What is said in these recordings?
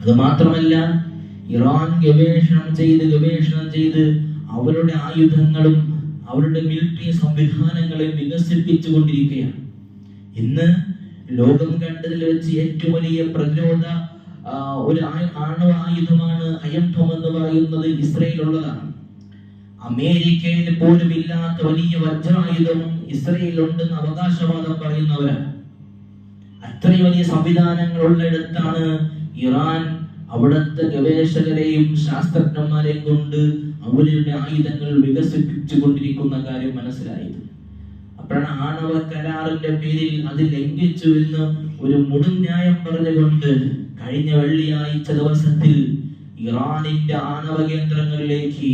അത് മാത്രമല്ല, ഇറാൻ ഗവേഷണം ചെയ്ത് അവരുടെ ആയുധങ്ങളും അവരുടെ മിലിറ്ററി സംവിധാനങ്ങളെ വികസിപ്പിച്ചുകൊണ്ടിരിക്കുകയാണ്. ഇന്ന് ലോകം കണ്ടതിൽ വെച്ച് ഏറ്റവും വലിയ പ്രതിരോധ ഒരു ആണവ ആയുധമാണ് അയൺ ഡോം എന്ന് പറയുന്നത് ഇസ്രയേലുള്ളതാണ്. അമേരിക്കയിൽ പോലും ഇല്ലാത്ത വലിയ വജ്രായുധം ഇസ്രയേലുണ്ടെന്ന് അവകാശവാദം പറയുന്നവരാണ്. അത്രയും വലിയ സംവിധാനങ്ങൾ ഉള്ളിടത്താണ് ഇറാൻ അവിടുത്തെ ഗവേഷകരെയും ശാസ്ത്രജ്ഞന്മാരെയും കൊണ്ട് അവരുടെ ആയുധങ്ങൾ വികസിപ്പിച്ചു കൊണ്ടിരിക്കുന്ന കാര്യം മനസ്സിലായത്. അപ്പോഴാണ് ആണവ കരാറിന്റെ പേരിൽ അത് ലംഘിച്ചു എന്ന് ഒരു മുഴുന്യായം പറഞ്ഞുകൊണ്ട് കഴിഞ്ഞ വെള്ളിയാഴ്ച ദിവസത്തിൽ ഇറാനിന്റെ ആണവ കേന്ദ്രങ്ങളിലേക്ക്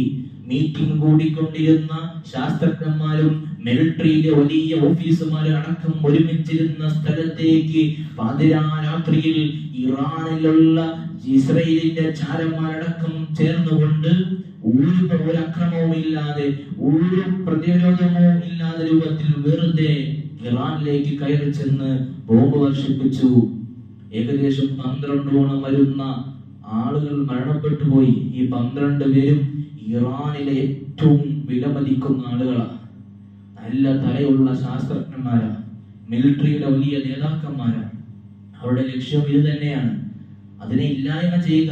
മീറ്റിംഗ് കൂടിക്കൊണ്ടിരുന്ന ശാസ്ത്രജ്ഞന്മാരും മിലിറ്ററിയിലെ വലിയ ഓഫീസർമാരും അടക്കം ഒരുമിച്ചിരുന്ന സ്ഥലത്തേക്ക് പാതിരാത്രിയിൽ ഇറാനിലുള്ള ഇസ്രയേലിന്റെ ചാരന്മാരടക്കം ചേർന്നുകൊണ്ട് ഒരു അക്രമവും ഇല്ലാതെ ഒരു പ്രതിരോധമോ ഇല്ലാതെ രൂപത്തിൽ വെറുതെ ഇറാനിലേക്ക് കയറി ചെന്ന് ബോംബ് വർഷിപ്പിച്ചു. ഏകദേശം 12 വരുന്ന ആളുകൾ മരണപ്പെട്ടു പോയി. ഈ 12 പേരും ഇറാനിലെ ഏറ്റവും വിലമതിക്കുന്ന ആളുകളാണ്. നല്ല തലയുള്ള ശാസ്ത്രജ്ഞന്മാരാണ്, മിലിറ്ററിയുടെ വലിയ നേതാക്കന്മാരാണ്. അവരുടെ ലക്ഷ്യം ഇത് തന്നെയാണ്, അതിനെ ഇല്ലായ്മ ചെയ്യുക.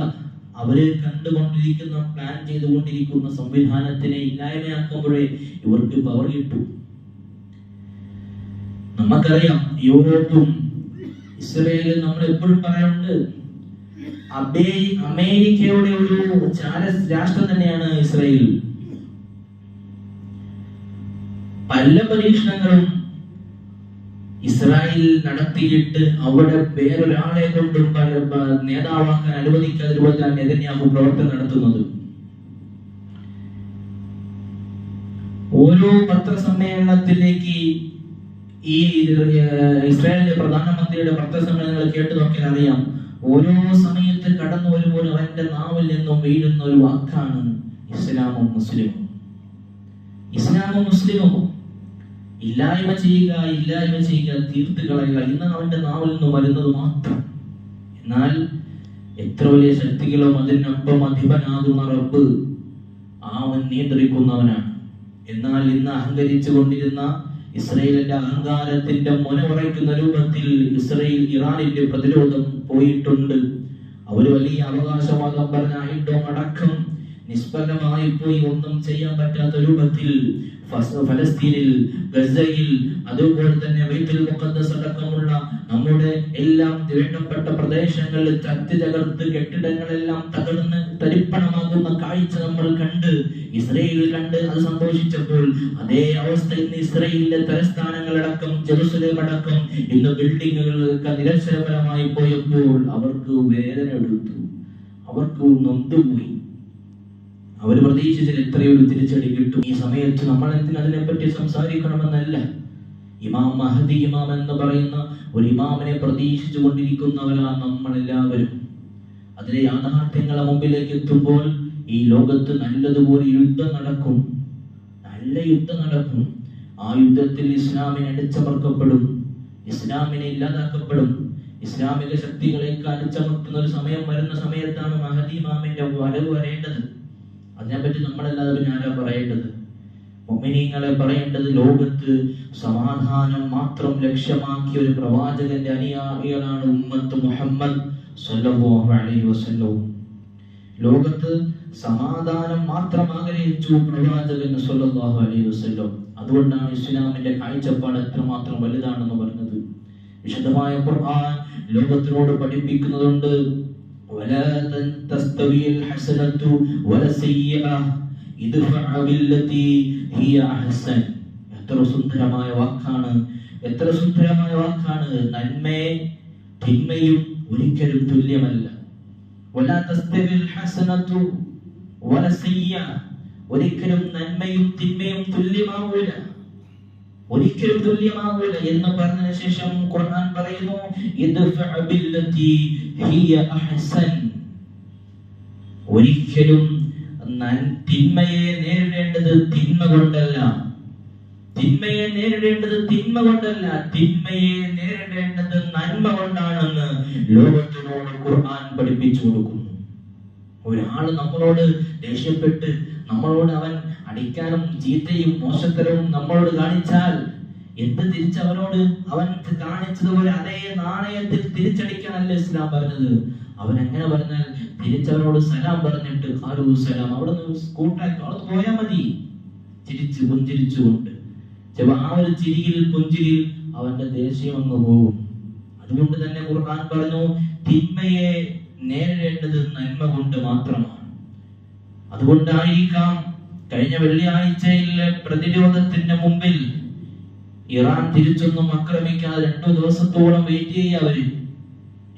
അവര് കണ്ടുകൊണ്ടിരിക്കുന്ന, പ്ലാൻ ചെയ്തുകൊണ്ടിരിക്കുന്ന സംവിധാനത്തിനെ ഇല്ലായ്മയാക്കുമ്പോഴേ ഇവർക്ക് പവർ കിട്ടൂ. നമുക്കറിയാം, യൂറോപ്പും ഇസ്രയേലും നമ്മൾ എപ്പോഴും പറയാറുണ്ട്, അമേരിക്കയുടെ ഒരു രാഷ്ട്രം തന്നെയാണ് ഇസ്രയേൽ. പല പരീക്ഷണങ്ങളും ഇസ്രായേൽ നടത്തിയിട്ട് അവിടെ വേറൊരാളെ കൊണ്ടും നേതാവാക്കാൻ അനുവദിക്കാതിരുവല്ല നെതന്യാഹു പ്രവർത്തനം നടത്തുന്നത്. ഓരോ പത്രസമ്മേളനത്തിലേക്ക് ഈ ഇസ്രായേലിന്റെ പ്രധാനമന്ത്രിയുടെ പത്രസമ്മേളനങ്ങൾ കേട്ടു നോക്കിയാൽ അറിയാം, ഓരോ സമയത്ത് കടന്നു വരുമ്പോൾ അവന്റെ നാവിൽ നിന്നും വീഴുന്ന ഒരു വാക്കാണ് ഇസ്ലാമും മുസ്ലിമും. ഇസ്ലാമും മുസ്ലിമും ഇല്ലായ്മ ചെയ്യുക, തീർത്ത് കളയുക, ഇന്ന് അവന്റെ നാവിൽ നിന്ന് വരുന്നത് മാത്രം. എന്നാൽ എത്ര വലിയ ശക്തികളോ അതിനൊപ്പം അധിപനാകുന്ന റബ്ബ് അവൻ നിയന്ത്രിക്കുന്നവനാണ്. എന്നാൽ ഇന്ന് അഹങ്കരിച്ചു കൊണ്ടിരുന്ന ഇസ്രയേലിന്റെ അഹങ്കാരത്തിന്റെ മുനമുറയ്ക്കുന്ന രൂപത്തിൽ ഇറാനിന്റെ പ്രതിരോധം പോയിട്ടുണ്ട്. അവര് വലിയ അവകാശവാദം പറഞ്ഞ ആയുധം അടക്കം നിഷ്ഫലമായി പോയി. ഒന്നും ചെയ്യാൻ പറ്റാത്ത രൂപത്തിൽ ഫലസ്തീനിൽ, ഗസയിൽ, അതുപോലെ തന്നെ ബൈത്തുൽ മുഖദ്ദസ് അടക്കമുള്ള നമ്മുടെ എല്ലാം വേണ്ടപ്പെട്ട പ്രദേശങ്ങളിൽ തകർത്ത് കെട്ടിടങ്ങളെല്ലാം തകർന്ന് തരിപ്പണമാകുന്ന കാഴ്ച നമ്മൾ കണ്ട് ഇസ്രയേലിൽ കണ്ട് അത് സന്തോഷിച്ചപ്പോൾ, അതേ അവസ്ഥ ഇന്ന് ഇസ്രയേലിലെ തലസ്ഥാനങ്ങളടക്കം ജെറുസലേം അടക്കം ഇന്ന് ബിൽഡിങ്ങുകൾക്ക് നിരക്ഷരപരമായി പോയപ്പോൾ അവർക്ക് വേദന എടുത്തു, അവർക്ക് നൊന്തുപോയി. അവർ പ്രതീക്ഷിച്ചാൽ എത്രയൊരു തിരിച്ചടി കിട്ടും. ഈ സമയത്ത് നമ്മൾ അതിനെപ്പറ്റി സംസാരിക്കണമെന്നല്ല. ഇമാം മഹദി ഇമാം എന്ന് പറയുന്ന ഒരു ഇമാമിനെ പ്രതീക്ഷിച്ചു കൊണ്ടിരിക്കുന്നവരാണ് നമ്മളെല്ലാവരും. അതിലെ യാഥാർത്ഥ്യങ്ങളെ മുമ്പിലേക്ക് എത്തുമ്പോൾ ഈ ലോകത്ത് നല്ലതുപോലെ യുദ്ധം നടക്കും, നല്ല യുദ്ധം നടക്കും. ആ യുദ്ധത്തിൽ ഇസ്ലാമിനെ അടിച്ചമർക്കപ്പെടും, ഇസ്ലാമിനെ ഇല്ലാതാക്കപ്പെടും. ഇസ്ലാമിക ശക്തികളെയൊക്കെ അടിച്ചമർത്തുന്ന ഒരു സമയം വരുന്ന സമയത്താണ് മഹദി ഇമാമിന്റെ വരവ് വരേണ്ടത്. അതിനെപ്പറ്റി നമ്മളല്ലാതെ പിന്നെ ആരാ പറയേണ്ടത്? മുഅ്മിനീങ്ങളെ പറയേണ്ടത് ലോകത്ത് സമാധാനം മാത്രം ലക്ഷ്യമാക്കിയ ഒരു പ്രവാചകന്റെ അനുയായികളാണ് ഉമ്മത്ത് മുഹമ്മദ് സ്വല്ലല്ലാഹു അലൈഹി വസല്ലം. ലോകത്ത് സമാധാനം മാത്രം ആഗ്രഹിച്ചു പ്രവാചകൻ സ്വല്ലല്ലാഹു അലൈഹി വസല്ലം. അതുകൊണ്ടാണ് ഇസ്ലാമിന്റെ കാഴ്ചപ്പാട് എത്രമാത്രം വലുതാണെന്ന് പറഞ്ഞത്. വിശുദ്ധമായ ഖുർആൻ ലോകത്തിനോട് പഠിപ്പിക്കുന്നുണ്ട്, ولا تستوي الحسنة ولا السيئة ادفع بالتي هي أحسن. എത്ര സുന്ദരമായ വാക്കാണ്. നന്മയെ തിന്മയും ഒരിക്കലും തുല്യമല്ല. ولا تستوي الحسنة ولا السيئة. ഒരിക്കലും നന്മയും തിന്മയും തുല്യമാവില്ല, ഒരിക്കലും തുല്യമാവില്ല എന്ന് പറഞ്ഞതിന് ശേഷം ഖുർആൻ പറയുന്നു, ഇദ്ഫഅ ബില്ലതി ഹിയ അഹ്സൻ. ഒരിക്കലും തിന്മയെ നേരിടേണ്ടത് തിന്മ കൊണ്ടല്ല, തിന്മയെ നേരിടേണ്ടത് നന്മ കൊണ്ടാണെന്ന് ലോകത്തിനോട് ഖുർആൻ പഠിപ്പിച്ചു കൊടുക്കുന്നു. ഒരാൾ നമ്മളോട് ദേഷ്യപ്പെട്ട് നമ്മളോട് അവൻ അടിക്കാനും ചീത്തയും മോശത്തരവും നമ്മളോട് കാണിച്ചാൽ എന്ത് തിരിച്ചവനോട് അവൻ കാണിച്ചതുപോലെ അതേ നാണയത്തിൽ തിരിച്ചടിക്കാനല്ല ഇസ്ലാം പറഞ്ഞത്. അവൻ എങ്ങനെ പറഞ്ഞാൽ തിരിച്ചവനോട് സലാം പറഞ്ഞിട്ട് സലാം അവിടെ നിന്ന് കൂട്ടാക്കി അവിടെ പോയാൽ മതി, ചിരിച്ചു പുഞ്ചിരിച്ചുകൊണ്ട്. ആ ഒരു ചിരിയിൽ പുഞ്ചിരിയിൽ അവന്റെ ദേഷ്യം അങ്ങ് പോകും. അതുകൊണ്ട് തന്നെ ഖുർആൻ പറഞ്ഞു, തിന്മയെ നേരിടേണ്ടത് നന്മ കൊണ്ട് മാത്രമാണ്. അതുകൊണ്ടായിരിക്കാം കഴിഞ്ഞ വെള്ളിയാഴ്ചയിലെ പ്രതിരോധത്തിന്റെ മുമ്പിൽ ഇറാൻ തിരിച്ചൊന്നും ആക്രമിക്കാതെ 2 ദിവസത്തോളം വെയിറ്റ് ചെയ്യുക. അവര്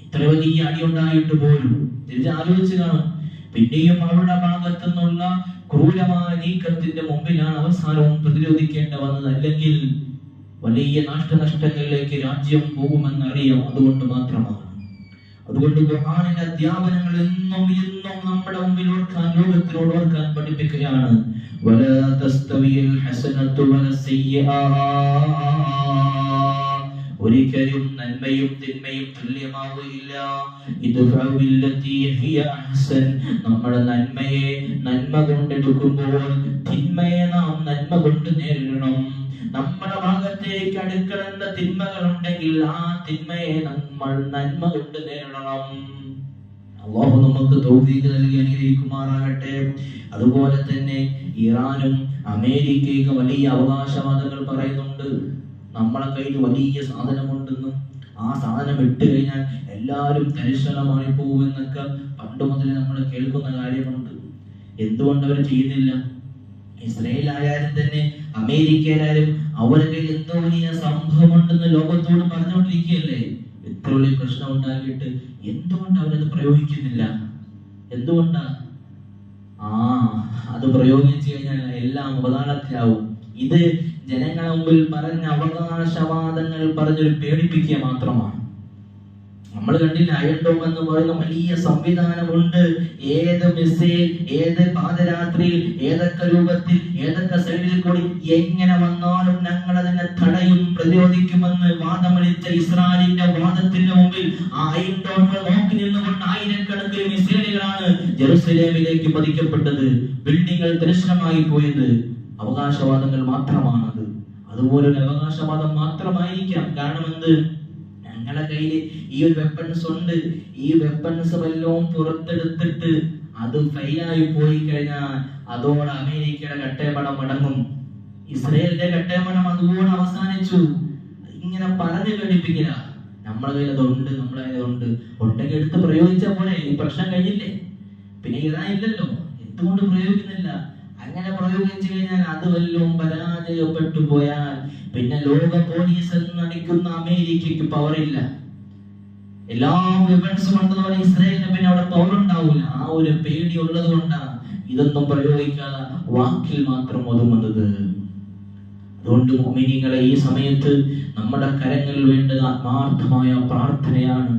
ഇത്ര വലിയ അടിയുണ്ടായിട്ട് പോലും തിരിച്ചാലോചിച്ച് കാണും. പിന്നെയും അവരുടെ ഭാഗത്തു നിന്നുള്ള ക്രൂരമായ നീക്കത്തിന്റെ മുമ്പിലാണ് അവസാനവും പ്രതിരോധിക്കേണ്ട വന്നത്. അല്ലെങ്കിൽ വലിയ നാശനഷ്ടങ്ങളിലേക്ക് രാജ്യം പോകുമെന്നറിയാം. അതുകൊണ്ട് മാത്രമാണ്. അതുകൊണ്ട് ഖുർആനിന്റെ അധ്യാപനങ്ങൾ എന്നും നമ്മുടെ മുമ്പിൽ ഓർക്കാൻ, ലോകത്തിനോട് ഓർക്കാൻ പഠിപ്പിക്കുകയാണ്. വലാ തസ്തവിയൽ ഹസനത്തു വലസ്സയ്യിആ, ഒരിക്കലും നന്മയും തിന്മയും തുല്യമാവുകയില്ല. ഇദ്ഫഉ ബില്ലതി ഹിയ അഹ്സൻ, നമ്മുടെ നന്മയെ നന്മ കൊണ്ടെടുക്കുമ്പോൾ തിന്മയെ നാം നന്മ കൊണ്ട് നേരിടണം. നമ്മുടെ ഭാഗത്തേക്ക് അടുക്കളേണ്ട തിന്മകളുണ്ടെങ്കിൽ ആ തിന്മയെ നമ്മൾ നന്മ കൊണ്ട് നേരിടണം. അല്ലാഹു നമുക്ക് തൗഫീഖ് നൽകി അനുഗ്രഹിക്കുമാറാകട്ടെ. അതുപോലെ തന്നെ ഇറാനും അമേരിക്കയും വലിയ അവകാശവാദങ്ങൾ പറയുന്നുണ്ട്. നമ്മളെ കയ്യിൽ വലിയ സാധനമുണ്ടെന്നും ആ സാധനം ഇട്ട് കഴിഞ്ഞാൽ എല്ലാവരും തരിശണമായി പോകുമെന്നൊക്കെ പണ്ട് മുതലേ നമ്മൾ കേൾക്കുന്ന കാര്യമുണ്ട്. എന്തുകൊണ്ട് അവർ ചെയ്യുന്നില്ല? ഇസ്രായേൽ ആയാലും തന്നെ അമേരിക്കയിലായാലും അവർക്ക് എന്തോ വലിയ സംഭവം ഉണ്ടെന്ന് ലോകത്തോട് പറഞ്ഞുകൊണ്ടിരിക്കുകയല്ലേ. എത്ര വലിയ പ്രശ്നം ഉണ്ടാക്കിയിട്ട് എന്തുകൊണ്ട് അവരത് പ്രയോഗിക്കുന്നില്ല? എന്തുകൊണ്ടാ? അത് പ്രയോഗിച്ചു കഴിഞ്ഞാൽ എല്ലാം അവതാളത്തിലാവും. ഇത് ജനങ്ങളുടെ മുമ്പിൽ പറഞ്ഞ അവകാശവാദങ്ങൾ പറഞ്ഞൊരു പേടിപ്പിക്കുക മാത്രമാണ്. നമ്മൾ കണ്ടില്ല, അയൺ ഡോം എന്ന് പറയുന്ന വലിയ സംവിധാനമുണ്ട്. ഏത് മിസൈൽ, ഏത് പാദരാത്രിയിൽ, ഏതൊക്കെ രൂപത്തിൽ, ഏതൊക്കെ സൈഡിൽ കൂടി എങ്ങനെ വന്നാലും ഞങ്ങൾ അതിനെ തടയും, പ്രതിരോധിക്കുമെന്ന് വാദമളിച്ച ഇസ്രായേലിന്റെ വാദത്തിന്റെ മുമ്പിൽ ആ അയൺ ഡോമുകൾ നോക്കി നിന്നുകൊണ്ട് ആയിരക്കണക്കിന് മിസൈലുകളാണ് ജെറുസലേമിലേക്ക് പതിക്കപ്പെട്ടത്. ബിൽഡിങ്ങൾ ദൃശ്യമായി പോയത് അവകാശവാദങ്ങൾ മാത്രമാണത്. അതുപോലൊരു അവകാശവാദം മാത്രമായിരിക്കാം. കാരണം എന്ത്? ഞങ്ങളുടെ കയ്യിൽ ഈ ഒരു വെപ്പൺസ് ഉണ്ട്, ഈ വെപ്പൺസ് വല്ലതും പുറത്തെടുത്തിട്ട് അത് ഫെയിലായി പോയി കഴിഞ്ഞാൽ അതോടെ അമേരിക്കയുടെ കട്ടേപണം അടങ്ങും, ഇസ്രയേലിന്റെ കട്ടേപണം അതുപോലെ അവസാനിച്ചു. ഇങ്ങനെ പറഞ്ഞു ഘടിപ്പിക്കില്ല. നമ്മളെ കയ്യിൽ അതുണ്ട്, നമ്മളെ കയ്യിൽ ഉണ്ട്, ഉണ്ടെങ്കിൽ എടുത്ത് പ്രയോഗിച്ച പോലെ ഈ പ്രശ്നം കഴിഞ്ഞില്ലേ. പിന്നെ ഇറാൻ ഇല്ലല്ലോ, എന്തുകൊണ്ട് പ്രയോഗിക്കുന്നില്ല? അങ്ങനെ പ്രയോഗിച്ചു കഴിഞ്ഞാൽ അത് വല്ലതും പരാജയപ്പെട്ടു പോയാൽ പിന്നെ ലോക പോലീസ് നടിക്കുന്ന അമേരിക്കയ്ക്ക് പവറില്ല. എല്ലാ വെപ്പൺസും ഉണ്ടെന്ന് പറഞ്ഞാൽ ഇസ്രായേലിന് പിന്നെ അവിടെ പവർ ഉണ്ടാവില്ല. ആ ഒരു പേടി ഉള്ളത് കൊണ്ടാണ് ഇതൊന്നും പ്രയോഗിക്കാതെ വാക്കിൽ മാത്രം ഒതുങ്ങുന്നത്. അതുകൊണ്ട് മുഅ്മിനീങ്ങളെ, ഈ സമയത്ത് നമ്മുടെ കരങ്ങളിൽ വേണ്ടത് ആത്മാർത്ഥമായ പ്രാർത്ഥനയാണ്.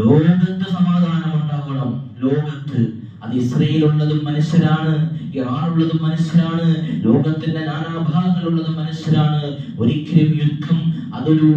ലോകത്ത് സമാധാനം ഉണ്ടാകണം. ലോകത്ത് അത് ഇസ്രയേലുള്ളതും മനുഷ്യരാണ്, ഇറാനുള്ളതും മനുഷ്യരാണ്, ലോകത്തിന്റെ നാനാഭാഗങ്ങളുള്ളതും മനുഷ്യരാണ്. ഒരിക്കലും യുദ്ധം അതൊരു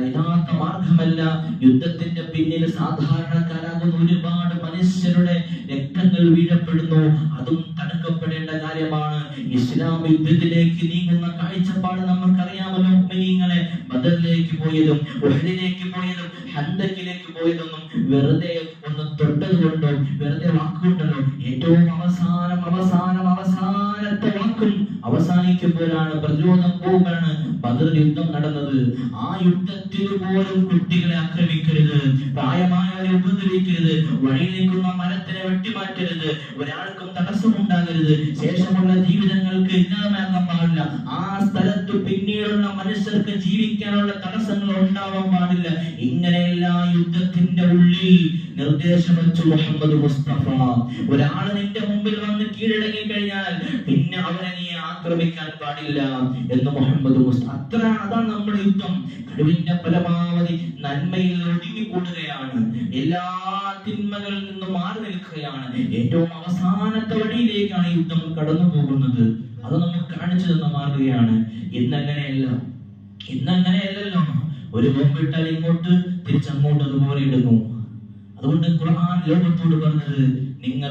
യഥാർത്ഥ മാർഗമല്ല. യുദ്ധത്തിന്റെ പിന്നിൽ സാധാരണക്കാരാകുന്ന ഒരുപാട് മനുഷ്യരുടെ രക്തങ്ങൾ വീഴപ്പെടുന്നു. അതും തടുക്കപ്പെടേണ്ട കാര്യമാണ്. ഇസ്ലാം യുദ്ധത്തിലേക്ക് നീങ്ങുന്ന കാഴ്ചപ്പാട് നമുക്കറിയാമല്ലോ. മുഅ്മിനീങ്ങളെ, ബദറിലേക്ക് പോയതും ഉഹദിലേക്ക് പോയതും ഹന്തക്കിലേക്ക് പോയതൊന്നും വെറുതെ ഒന്ന് തൊട്ടത് കൊണ്ടോ വെറുതെ വാക്കുകൊണ്ടല്ലോ. ഏറ്റവും അവസാനത്തെ വാക്കും അവസാനിക്കുമ്പോഴാണ്, പ്രതിരോധം പോകുമ്പോഴാണ് ബദർ യുദ്ധം നടന്നത്. ആ യുദ്ധത്തിൽ പോലും കുട്ടികളെ ആക്രമിക്കരുത്, പ്രായമായവരെ ഉപദ്രവിക്കരുത്, വഴി നിൽക്കുന്ന മരത്തിനെ വെട്ടിമാറ്റരുത്, ഒരാൾക്കും തടസ്സമുണ്ടാകരുത്, ശേഷമുള്ള ജീവിതങ്ങൾക്ക് ഇല്ലാതാക്കാൻ പാടില്ല. ആ സ്ഥലത്ത് പിന്നീടുള്ള മനുഷ്യർക്ക് ജീവിക്കാനുള്ള തടസ്സങ്ങൾ ഉണ്ടാവാൻ പാടില്ല. ഇങ്ങനെയെല്ലാം യുദ്ധത്തിന്റെ ഉള്ളിൽ നിർദ്ദേശം വെച്ചു മുഹമ്മദ് മുസ്തഫ. ഒരാൾ നിന്റെ മുമ്പിൽ വന്ന് കീഴടങ്ങി കഴിഞ്ഞാൽ പിന്നെ അവനെ നീ ആക്രമിക്കാൻ പാടില്ല എന്ന് മുഹമ്മദ് മുസ്തഫ. അതാണ് നമ്മുടെ യുദ്ധം. കഴിവിന്റെ പരമാവധി നന്മയിൽ ഒതുങ്ങിക്കൂടുകയാണ്, എല്ലാ തിന്മകളിൽ നിന്നും മാറി നിൽക്കുകയാണ്. ഏറ്റവും അവസാനത്തെ വഴിയിലേക്കാണ് യുദ്ധം കടന്നു പോകുന്നത്. അത് നമുക്ക് കാണിച്ചു തന്ന മാറുകയാണ്. ഇന്നങ്ങനെയല്ലല്ലോ. ഒരു ബോംബിട്ടാൽ ഇങ്ങോട്ട് തിരിച്ചങ്ങോട്ട് അതുപോലെ ഇടുന്നു. അതുകൊണ്ട് ഖുർആൻ ലോകത്തോട് പറഞ്ഞത് നിങ്ങൾ